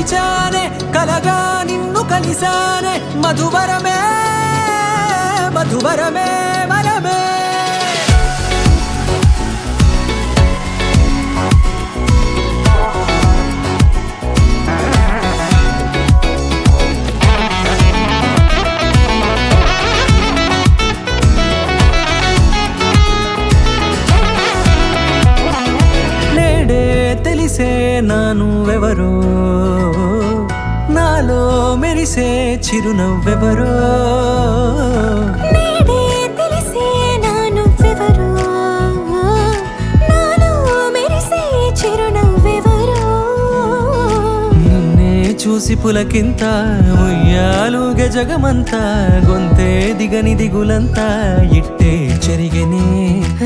మరిచానే కలగా నిన్ను కలిసానే మధువరమే మధువరమే వరమే తెలిసే నానువెవరో నాలో మెరిసే చిరునవ్వెవరో నేడే తెలిసే నానువెవరో నాలో మెరిసే చిరునవ్వెవరో నిన్నే చూసి పులకింత ఉయ్యాలుగే జగమంతా గొంతే దిగని దిగులంతా ఇట్టే చెరిగనే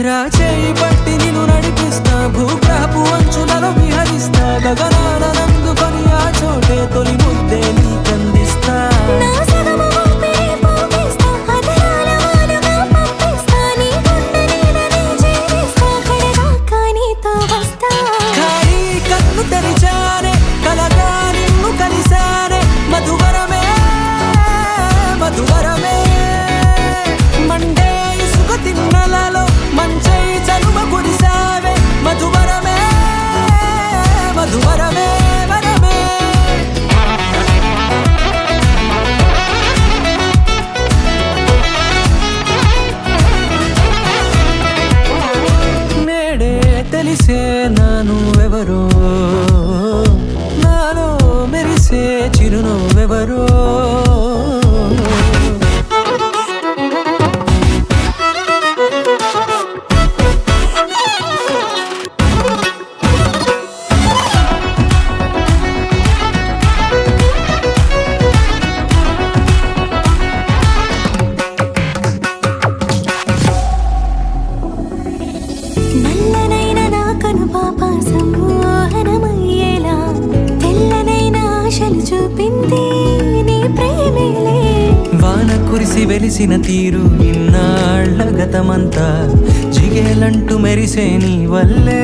రాచేయి పట్టి నిన్ను నడిపిస్తా భూగ్రహపు అంచులలో విహరిస్తా గగనాన నందుకొని ఆ చోటే తొలి ముద్దే నీకందిస్తా నా సగము ఊపిరి పోగిస్తా అదరాల వాలుగా పంపిస్తా నీ గుండె నీడనే చేరిస్తా కడదాకా నీతో వస్తా ఖాళీ కన్ను తెరిచానే కలగా నిన్ను కలిసానే మధువరమే మధువరమే మండే ఇసుక తిన్నలలో మంచై చలువ కురిసావే మధువరమే మధువరమే వరమే నేడే తెలిసే నానువెవరో నాలో మెరిసే చిరునవ్వెవరో నల్లనైన నా కనుపాప సమ్మోహనమయ్యేలా తెల్లనైన ఆశలు చూపింది నీ ప్రేమేలే వాన కురిసి వెలిసిన తీరు ఇన్నాళ్ళ గతమంతా జిగేలంటూ మెరిసే నీ వల్లే